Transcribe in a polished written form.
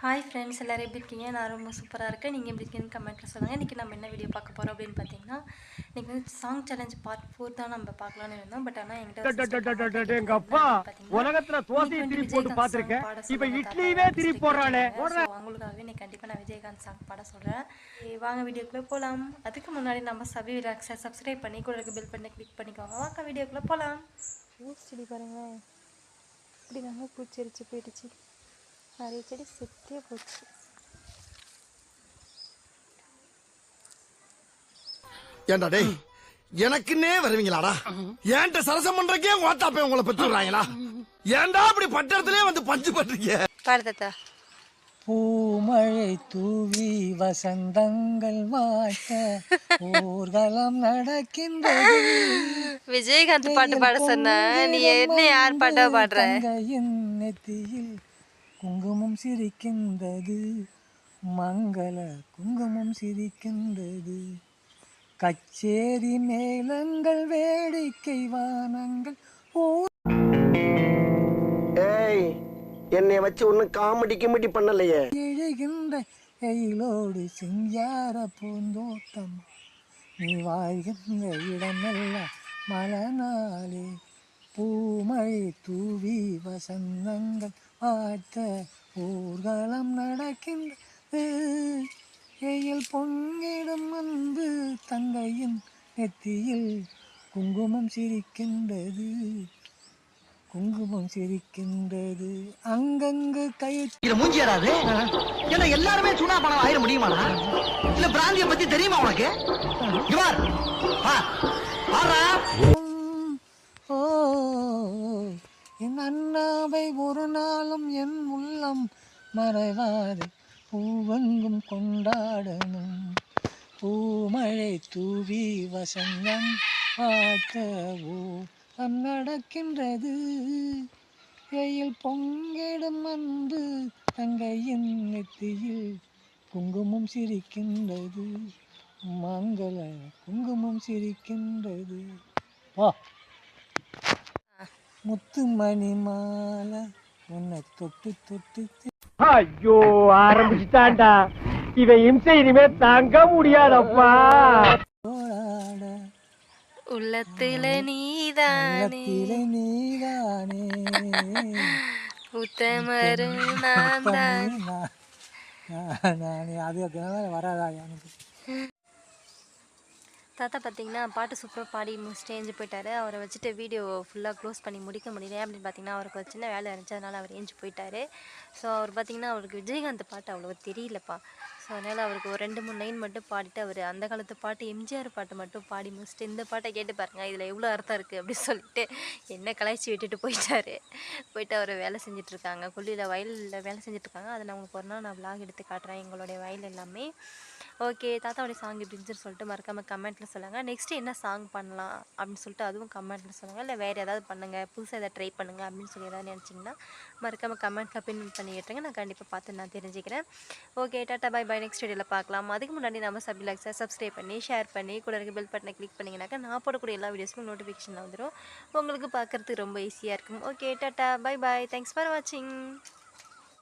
Hi friends, எல்லோரும் எப்படி இருக்கீங்க? நான் ரொம்ப சூப்பராக இருக்கேன். நீங்கள் எப்படி இருக்கீங்கன்னு கமெண்ட்டில் சொல்லுங்கள். இன்றைக்கி நம்ம என்ன வீடியோ பார்க்க போகிறோம் அப்படின்னு பார்த்தீங்கன்னா, இன்றைக்கி வந்து சாங் சேலஞ்ச் பார்ட் 4 தான் நம்ம பார்க்கலான்னு இருந்தோம். பட் ஆனால் என்கிட்ட எங்க அப்பா உலகத்துல தோசையை திருப்பி போட்டு பாத்திருக்கேன். இப்ப இட்லியே திருப்பி போடுறானே. ஸோ அவங்களுக்காகவே இன்னைக்கு கண்டிப்பாக நான் விஜயகாந்த் சாங் பாட சொல்கிறேன். வாங்க வீடியோக்குள்ளே போகலாம். அதுக்கு முன்னாடி நம்ம சபி ரிலாக்ஸை சப்ஸ்கிரைப் பண்ணி கூட இருக்க பெல் பண்ணி கிளிக் பண்ணிக்கோங்க. வாங்க வீடியோக்குள்ளே போகலாம். செடி பாருங்களேன், இப்படி தாங்க பூச்சிரிச்சு போயிடுச்சு. நிறைய செடி செத்தே போச்சு. ஏண்டா டேய், எனக்குன்னே வருவீங்களாடா? ஏன்ட்ட சரசம் பண்றக்கே ஓட்டாப்பே உங்களை பெற்றுறாங்களா? ஏன்டா அப்படி பட்டத்திலே வந்து பஞ்சு பண்றீங்க? பாடுதா பூமழை தூவி வசந்தங்கள் வாட்ட ஊர்வலம் நடக்கின்றது. விஜயகாந்த் பாட்டு பாட சொன்ன நீ என்ன யார் பாட்டா பாடுற? நெத்தியில் குங்குமம் சிரிக்கின்றது, மங்கள குங்குமம் சிரிக்கின்றது. கச்சேரி மேளங்கள் வேடிக்கை வானங்கள். ஏய், என்னை வச்சு ஒன்னும் காமெடி கிமெடி பண்ணலையே. எழுகின்ற கையிலோடு சிங்கார பூந்தோட்டம், நீ வாழ்கின்ற இடமெல்லாம் மலனாலே. பூமழை தூவி வசந்தங்கள் ஆட்ட ஊர்வலம் நடக்கின்றது. கையில் பொங்கிடும் அன்பு தங்கையின் நெத்தியில் குங்குமம் சிரிக்கின்றது, குங்குமம் சிரிக்கின்றது. அங்கங்கு இத மூஞ்சியராது. ஏன்னா எல்லாருமே சுனா பணம் ஆயிர முடியுமாடா? இல்ல பிராந்திய பத்தி தெரியுமா உனக்கு? இவர் பாரா. ஓ, என் அண்ணாவை ஒரு நாளும் என் உள்ளம் மறைவாது, பூவெங்கும் கொண்டாடணும். பூமழை தூவி வசந்தம் ஆட்டவோ நடக்கின்றது. கையில் பொங்கிடும் அன்பு தங்கையின் நெத்தியில் குங்குமம் சிரிக்கின்றது, மங்கள குங்குமம் சிரிக்கின்றது. வா முத்து மணி மாலை உன்னை தொட்டு தொட்டு. ஐயோ, ஆரம்பிச்சுட்டான்டா. இவன் இம்சை இனிமே தாங்க முடியாதப்பா. உள்ளத்தில நீதானே நீதானே உத்தமரு நான் தான். அது வராதா எனக்கு? தாத்தா பார்த்தீங்கன்னா பாட்டு சூப்பராக பாடி ஸ்டேஞ்சு போயிட்டாரு. அவரை வச்சுட்டு வீடியோ ஃபுல்லாக க்ளோஸ் பண்ணி முடிக்க முடியல அப்படின்னு பார்த்தீங்கன்னா அவருக்கு ஒரு சின்ன வேலை இருந்துச்சு, அதனால் அவர் ஏஞ்சி போயிட்டார். ஸோ அவர் பார்த்திங்கன்னா அவருக்கு விஜயகாந்த் பாட்டு அவ்வளோ தெரியலப்பா. ஸோ அதனால் அவருக்கு ஒரு 2-3 லைன் மட்டும் பாடிட்டு அவர் அந்த காலத்து பாட்டு எம்ஜிஆர் பாட்டு மட்டும் பாடி முடிச்சுட்டு இந்த பாட்டை கேட்டு பாருங்கள், இதில் எவ்வளோ அர்த்தம் இருக்குது அப்படின்னு சொல்லிட்டு என்ன கலாய்ச்சி விட்டுட்டு போயிட்டு அவர் வேலை செஞ்சிட்ருக்காங்க, கொல்லியில் வயலில் வேலை செஞ்சிட்ருக்காங்க. அதை நான் உங்களுக்கு ஒரு நாள் நான் விலாக் எடுத்து காட்டுறேன், எங்களுடைய வயல் எல்லாமே. ஓகே, தாத்தாவுடைய சாங் எப்படின்னு சொல்லிட்டு மறக்காமல் கமெண்ட்டில் சொல்லுங்கள். நெக்ஸ்ட்டு என்ன சாங் பண்ணலாம் அப்படின்னு சொல்லிட்டு அதுவும் கமெண்ட்டில் சொல்லுங்கள். இல்லை வேறு ஏதாவது பண்ணுங்கள், புதுசாக எதாவது ட்ரை பண்ணுங்கள் அப்படின்னு சொல்லி ஏதாவது நினச்சிங்கன்னா மறக்காமல் கமெண்ட்டில் பின் பண்ணி விட்டுருங்க. நான் கண்டிப்பாக பார்த்து நான் தெரிஞ்சுக்கிறேன். Okay, tata bye bye. Next வீடியோவில் பார்க்கலாம். அதுக்கு முன்னாடி நம்ம சப்ஸ்கிரைப் சப்ஸ்கிரைப் பண்ணி ஷேர் பண்ணி கூட இருக்க பெல் பட்டனை கிளிக் பண்ணிங்கனாக்கா நான் போடக்கூடிய எல்லா வீடியோஸும் நோட்டிஃபிகேஷன் வந்துடும். உங்களுக்கு பார்க்குறதுக்கு ரொம்ப ஈஸியாக இருக்கும். Okay, tata bye bye. Thanks for வாட்சிங்.